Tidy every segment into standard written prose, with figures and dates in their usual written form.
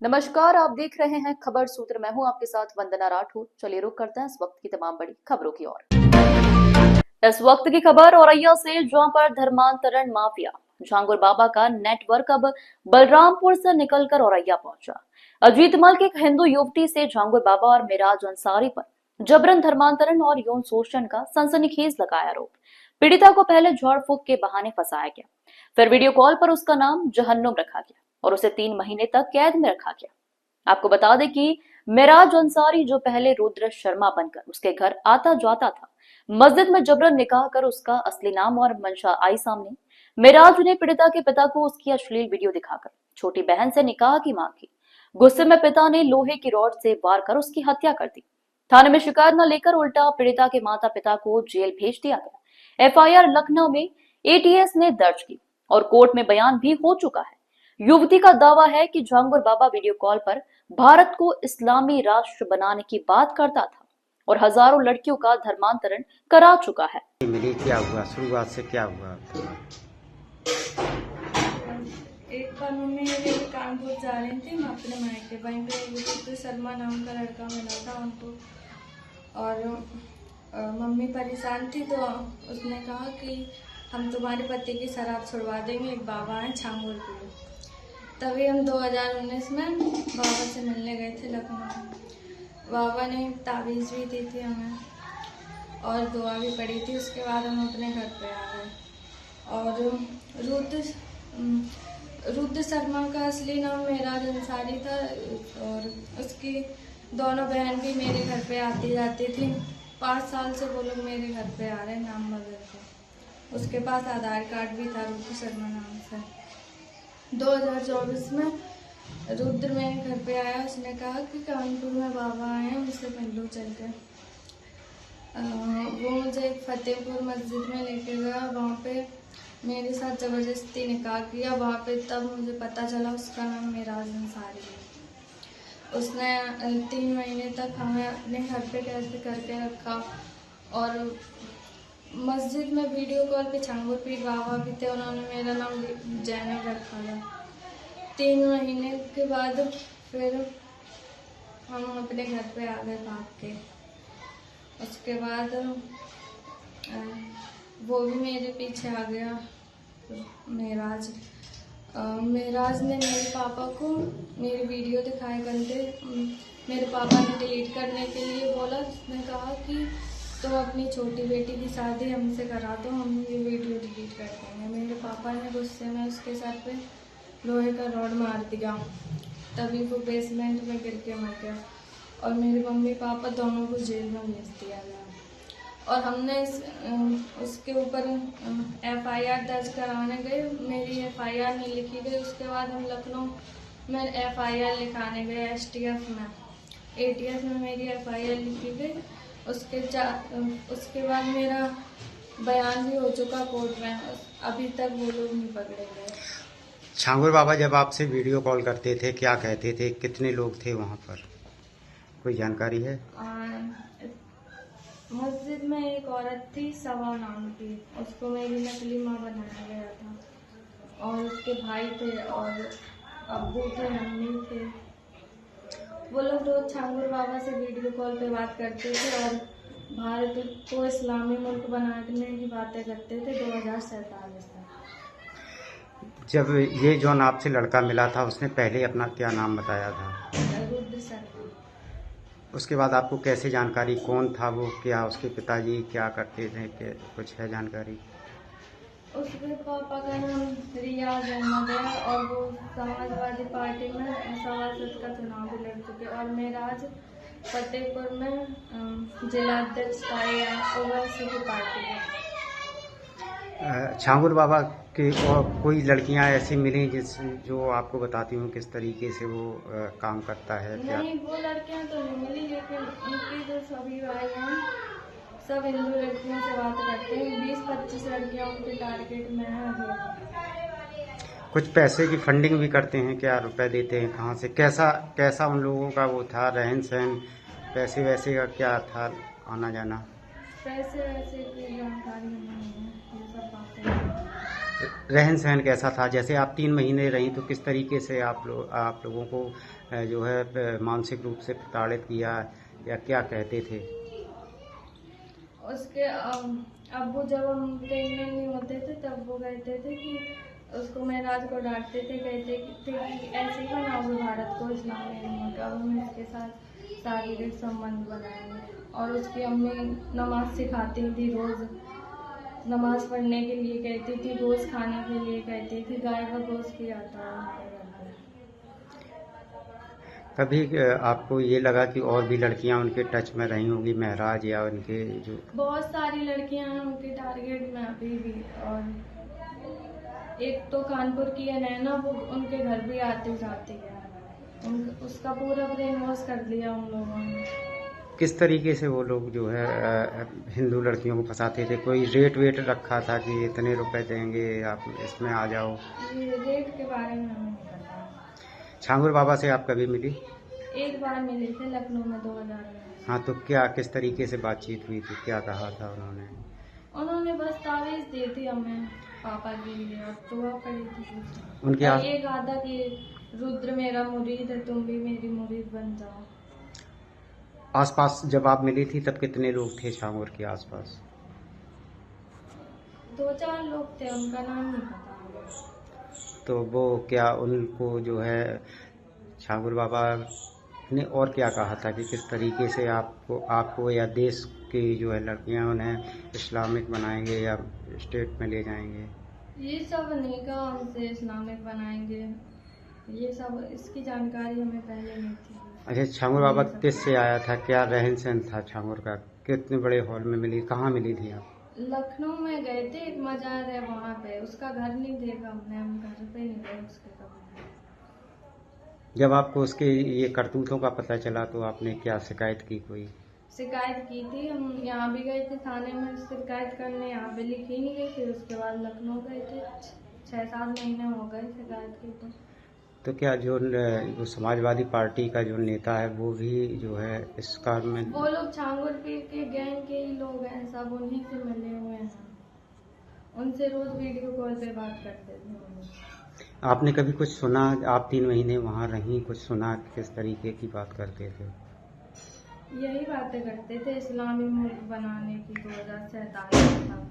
नमस्कार, आप देख रहे हैं खबर सूत्र। मैं हूं आपके साथ वंदना राठौर। चलिए रुक करते हैं इस वक्त की तमाम बड़ी खबरों की ओर। इस वक्त की खबर औरैया से, जहां पर धर्मांतरण माफिया झांगुर बाबा का नेटवर्क अब बलरामपुर से निकलकर औरैया पहुंचा। अजीत मल की एक हिंदू युवती से झांगुर बाबा और मेराज अंसारी पर जबरन धर्मांतरण और यौन शोषण का सनसनीखेज लगाया आरोप। पीड़िता को पहले झाड़ फूक के बहाने फंसाया गया, फिर वीडियो कॉल पर उसका नाम जहन्नुम रखा गया और उसे 3 महीने तक कैद में रखा गया। आपको बता दें कि मेराज अंसारी, जो पहले रुद्र शर्मा बनकर उसके घर आता जाता था, मस्जिद में जबरन निकाह कर उसका असली नाम और मंशा आई सामने। मेराज ने पीड़िता के पिता को उसकी अश्लील वीडियो दिखाकर छोटी बहन से निकाह की मांग की। गुस्से में पिता ने लोहे की रॉड से वार कर उसकी हत्या कर दी। थाने में शिकायत न लेकर उल्टा पीड़िता के माता पिता को जेल भेज दिया गया। एफआईआर लखनऊ में एटीएस ने दर्ज की और कोर्ट में बयान भी हो चुका है। युवती का दावा है कि झांगुर बाबा वीडियो कॉल पर भारत को इस्लामी राष्ट्र बनाने की बात करता था और हजारों लड़कियों का धर्मांतरण करा चुका है। मिली, क्या हुआ, शुरुआत से क्या हुआ? एक बार मम्मी मेरे कानपुर जा रही थी, मैं अपने मायके, वहीं पे शर्मा नाम का लड़का मिला था हमको। और मम्मी परेशान थी तो उसने कहा कि हम तुम्हारे पति की शराब छुड़वा देंगे, एक बाबा हैं झांगुर के। तभी हम 2019 में बाबा से मिलने गए थे लखनऊ। बाबा ने ताबीज़ भी दी थी हमें और दुआ भी पड़ी थी। उसके बाद हम अपने घर पे आ गए। और रुद्र शर्मा का असली नाम मेराज अंसारी था और उसकी दोनों बहन भी मेरे घर पे आती जाती थी। 5 साल से वो लोग मेरे घर पे आ रहे हैं नाम बदल के। उसके पास आधार कार्ड भी था रुद्र शर्मा नाम से। 2024 में रुद्र मेरे घर पे आया। उसने कहा कि कानपुर में बाबा आए हैं, उनसे मिल लो चल के। वो मुझे फतेहपुर मस्जिद में लेके गया। वहाँ पे मेरे साथ ज़बरदस्ती निकाह किया। वहाँ पे तब मुझे पता चला उसका नाम मेराज अंसारी है। उसने 3 महीने तक हमें अपने घर पे कैद करके रखा और मस्जिद में वीडियो कॉल पे झांगुर पीर बाबा भी थे। उन्होंने मेरा नाम जैनब रखा था। 3 महीने के बाद फिर हम अपने घर पे आ गए भाग के। उसके बाद वो भी मेरे पीछे आ गया मेराज। मेराज ने मेरे पापा को मेरी वीडियो दिखाए करते। मेरे पापा ने डिलीट करने के लिए बोला। उसने कहा कि तो अपनी छोटी बेटी की शादी हमसे करा दो, हम ये वीडियो डिलीट कर देंगे। मेरे पापा ने गुस्से में उसके सर पे लोहे का रॉड मार दिया, तभी वो बेसमेंट में गिर के मर गया और मेरे मम्मी पापा दोनों को जेल में भेज दिया गया। और हमने उसके ऊपर एफआईआर दर्ज कराने गए। मेरी एफआईआर नहीं लिखी गई। उसके बाद हम लखनऊ में एफआईआर लिखाने गए एसटीएफ में। एटीएस में मेरी एफआईआर लिखी गई। उसके बाद मेरा बयान भी हो चुका कोर्ट में। अभी तक वो लोग नहीं पकड़े गए। झांगुर बाबा जब आपसे वीडियो कॉल करते थे क्या कहते थे, कितने लोग थे वहाँ पर, कोई जानकारी है? मस्जिद में एक औरत थी सवा नाम की, उसको मेरी नकली माँ बनाया गया था और उसके भाई थे और अब्बू थे, मम्मी थे। वो लोग रोज झांगुर बाबा से वीडियो कॉल पे बात करते थे और भारत को इस्लामी मुल्क बनाने की बातें करते थे 2047 तक। जब ये जौन आपसे लड़का मिला था उसने पहले अपना क्या नाम बताया था? रुद्र शर्मा। उसके बाद आपको कैसे जानकारी, कौन था वो, क्या उसके पिताजी क्या करते थे, क्या कुछ है जानकारी? उसके पापा का नाम रियाज अहमद है और वो समाजवादी पार्टी में सभासद का चुनाव भी लड़ चुके और मेराज फतेहपुर में जिला अध्यक्ष था ओवैसी की पार्टी में। झांगुर बाबा के और कोई लड़कियां ऐसी मिली जो आपको बताती हूँ किस तरीके से वो काम करता है क्या? नहीं, वो लड़कियां तो नहीं मिली, लेकिन उनकी जो सभी भाई हैं सब हिंदू लड़कियों से बात करते हैं। 20-25 लड़कियां उनके टारगेट में हैं अभी। कुछ पैसे की फंडिंग भी करते हैं क्या, रुपए देते हैं कहाँ से, कैसा कैसा उन लोगों का वो था, रहन सहन, पैसे वैसे का क्या था, आना जाना? पैसे वैसे की जानकारी नहीं है, ये सब बातें। रहन सहन कैसा था? जैसे आप 3 महीने रहीं तो किस तरीके से आप लोगों को जो है मानसिक रूप से प्रताड़ित किया, या क्या कहते थे? उसके अब्बू जब हम प्रेग्नेंट नहीं होते थे तब वो कहते थे कि उसको महराज को डांटते थे, कहते थे कि ऐसे ही बनाओगे भारत को इस्लाम में नहीं होगा, अब हम इसके साथ शारीरिक संबंध बनाएंगे। और उसकी अम्मी नमाज सिखाती थी, रोज़ नमाज पढ़ने के लिए कहती थी, गोश्त खाने के लिए कहती थी, गाय का गोश्त खिलाता है। कभी आपको ये लगा कि और भी लड़कियां उनके टच में रही होंगी, महराज या उनके जो? बहुत सारी लड़कियां हैं उनके टारगेट में अभी भी, और एक तो कानपुर की है नैना, वो उनके घर भी आती जाती है, उसका पूरा ब्रेन वॉश कर दिया उन लोगों ने। किस तरीके से वो लोग जो है हिंदू लड़कियों को फंसाते थे? कोई रेट वेट रखा था कि इतने रुपए देंगे आप इसमें आ जाओ? ये रेट के बारे में हमें नहीं पता। छांगुर बाबा से आप कभी मिली? एक बार मिले थे लखनऊ में 2000 में। हाँ, तो क्या किस तरीके से बातचीत हुई थी, क्या कहा था उन्होंने? उन्होंने बस तावीज़ दी थी हमें पापा के लिए, और दुआ करी थी उनके और ये कहा था कि रुद्र मेरा मुरीद है, तुम भी मेरी मुरीद बन जाओ। आसपास जब आप मिली थी तब कितने लोग थे छांगुर के आसपास? 2-4 लोग थे, उनका नाम नहीं पता मुझे। तो वो क्या उनको जो है छांगुर बाबा ने और क्या कहा था कि किस तरीके से आपको या देश की जो है लड़कियां उन्हें इस्लामिक बनाएंगे या स्टेट में ले जाएंगे? ये सब नहीं कहा हमसे इस्लामिक बनाएंगे, ये सब इसकी जानकारी हमें पहले नहीं थी। अच्छा, छांगुर बाबा किस से आया था, क्या रहन सहन था छांगुर का, कितने बड़े हॉल में मिली, कहाँ मिली थी आप? लखनऊ में गए थे, एक मजार है वहाँ पे, उसका घर नहीं देखा हमने, हम घर पे नहीं गए उसके कभी। जब आपको उसके ये करतूतों का पता चला तो आपने क्या शिकायत की? कोई शिकायत की थी, हम यहाँ भी गए थे थाने में शिकायत करने, यहाँ पे लिखी नहीं गई, फिर उसके बाद लखनऊ गए थे, 6-7 महीने हो गए शिकायत की। तो क्या जो समाजवादी पार्टी का जो नेता है वो भी जो है इस कार में? वो लोग छांगुर पीर के गैंग के ही लोग हैं, सब उन्हीं से मिले हुए हैं, उनसे रोज वीडियो कॉल पे बात करते थे वो लोग। आपने कभी कुछ सुना, आप 3 महीने वहाँ रही, कुछ सुना किस तरीके की बात करते थे? यही बातें करते थे, इस्लामी मुल्क बनाने की 2047 तक,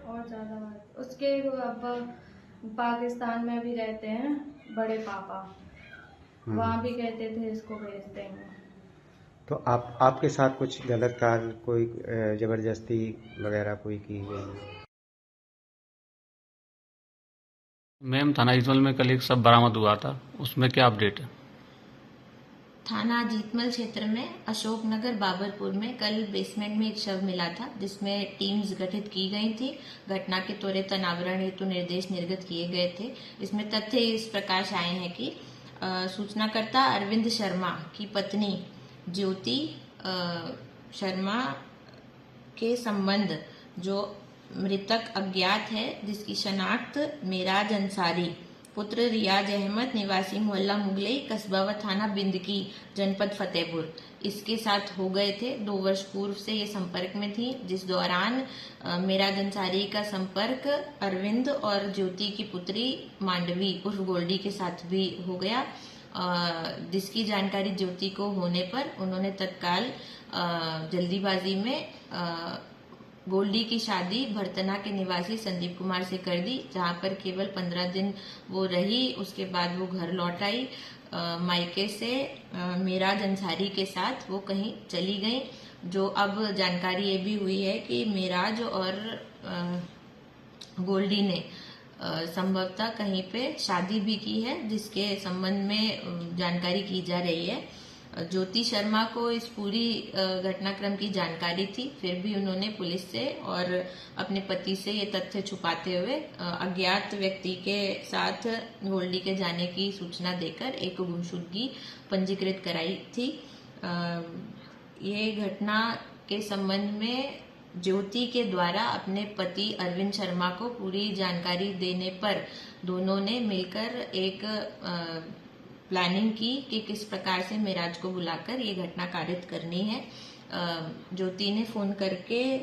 और ज़्यादा बात। उसके अब पाकिस्तान में भी रहते हैं बड़े पापा, वहाँ भी कहते थे इसको भेज देंगे। तो आपके साथ कुछ गलत कार्य, कोई जबरदस्ती वगैरह कोई की गई? मैम, थाना जीतमल में कल एक शव बरामद हुआ था, उसमें क्या अपडेट है? थाना जीतमल क्षेत्र में अशोकनगर बाबरपुर में कल बेसमेंट में एक शव मिला था, जिसमें टीम्स गठित की गई थी। घटना के त्वरित अनावरण हेतु निर्देश निर्गत किए गए थे। इसमें तथ्य इस प्रकार आए हैं कि सूचनाकर्ता अरविंद शर्मा की पत्नी ज्योति शर्मा के संबंध जो मृतक अज्ञात है, जिसकी शनाख्त मेराज अंसारी पुत्र रियाज अहमद निवासी मोहल्ला मुगलई कस्बा व थाना बिंदकी जनपद फतेहपुर इसके साथ हो गए थे। 2 वर्ष पूर्व से ये संपर्क में थी, जिस दौरान मेराज अंसारी का संपर्क अरविंद और ज्योति की पुत्री मांडवी उर्फ गोल्डी के साथ भी हो गया, जिसकी जानकारी ज्योति को होने पर उन्होंने तत्काल जल्दीबाजी में गोल्डी की शादी भरतना के निवासी संदीप कुमार से कर दी, जहां पर केवल 15 दिन वो रही। उसके बाद वो घर लौट आई। मायके से मेराज अंसारी के साथ वो कहीं चली गई। जो अब जानकारी ये भी हुई है कि मेराज और गोल्डी ने संभवतः कहीं पे शादी भी की है, जिसके संबंध में जानकारी की जा रही है। ज्योति शर्मा को इस पूरी घटनाक्रम की जानकारी थी, फिर भी उन्होंने पुलिस से और अपने पति से ये तथ्य छुपाते हुए अज्ञात व्यक्ति के साथ गोल्डी के जाने की सूचना देकर एक गुमशुदगी पंजीकृत कराई थी। ये घटना के संबंध में ज्योति के द्वारा अपने पति अरविंद शर्मा को पूरी जानकारी देने पर दोनों ने मिलकर एक प्लानिंग की कि किस प्रकार से मेराज को बुलाकर ये घटना कारित करनी है। ज्योति ने फोन करके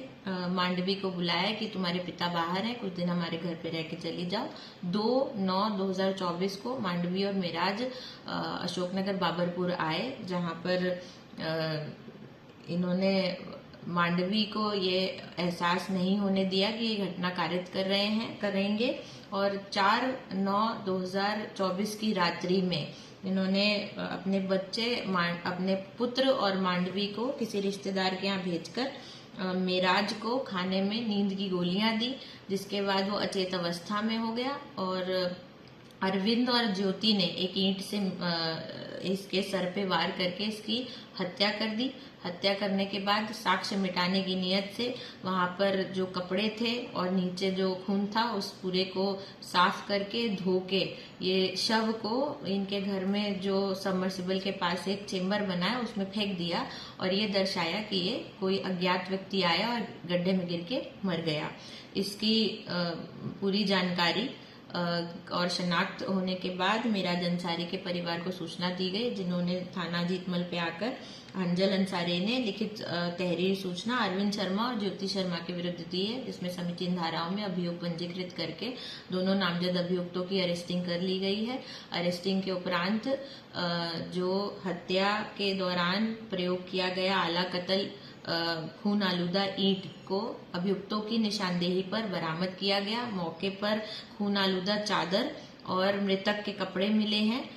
मांडवी को बुलाया कि तुम्हारे पिता बाहर हैं, कुछ दिन हमारे घर पे रह के चली जाओ। 2/9/2024 को मांडवी और मेराज अशोकनगर बाबरपुर आए, जहां पर इन्होंने मांडवी को ये एहसास नहीं होने दिया कि ये घटना कारित करेंगे और 4/9/2024 की रात्रि में इन्होंने अपने अपने पुत्र और मांडवी को किसी रिश्तेदार के यहाँ भेजकर मेराज को खाने में नींद की गोलियां दी, जिसके बाद वो अचेत अवस्था में हो गया और अरविंद और ज्योति ने एक ईंट से इसके सर पे वार करके इसकी हत्या कर दी। हत्या करने के बाद साक्ष्य मिटाने की नियत से वहां पर जो कपड़े थे और नीचे जो खून था उस पूरे को साफ करके धो के ये शव को इनके घर में जो सबमर्सिबल के पास एक चेम्बर बना है उसमें फेंक दिया और ये दर्शाया कि ये कोई अज्ञात व्यक्ति आया और गड्ढे में गिर के मर गया। इसकी पूरी जानकारी और शनाख्त होने के बाद मेराज अंसारी के परिवार को सूचना दी गई, जिन्होंने थाना जीतमल पे आकर अंजल अंसारी ने लिखित तहरीर सूचना अरविंद शर्मा और ज्योति शर्मा के विरुद्ध दी है, जिसमें समीचीन धाराओं में अभियोग पंजीकृत करके दोनों नामजद अभियुक्तों की अरेस्टिंग कर ली गई है। अरेस्टिंग के उपरांत जो हत्या के दौरान प्रयोग किया गया आला कतल खून आलूदा ईंट को अभियुक्तों की निशानदेही पर बरामद किया गया। मौके पर खून आलूदा चादर और मृतक के कपड़े मिले हैं।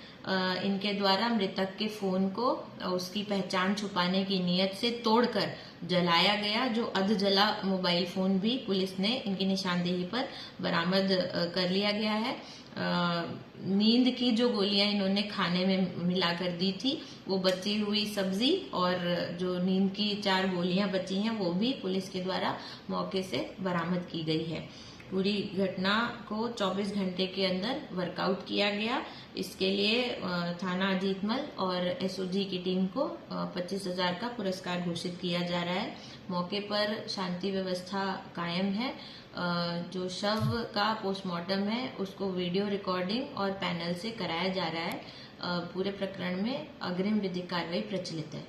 इनके द्वारा मृतक के फोन को उसकी पहचान छुपाने की नीयत से तोड़कर जलाया गया, जो अध जला मोबाइल फोन भी पुलिस ने इनकी निशानदेही पर बरामद कर लिया गया है। नींद की जो गोलियां इन्होंने खाने में मिलाकर दी थी वो बची हुई सब्जी और जो नींद की 4 गोलियां बची हैं वो भी पुलिस के द्वारा मौके से बरामद की गई है। पूरी घटना को 24 घंटे के अंदर वर्कआउट किया गया। इसके लिए थाना जीतमल और एसओजी की टीम को 25,000 का पुरस्कार घोषित किया जा रहा है। मौके पर शांति व्यवस्था कायम है। जो शव का पोस्टमार्टम है उसको वीडियो रिकॉर्डिंग और पैनल से कराया जा रहा है। पूरे प्रकरण में अग्रिम विधिक कार्रवाई प्रचलित है।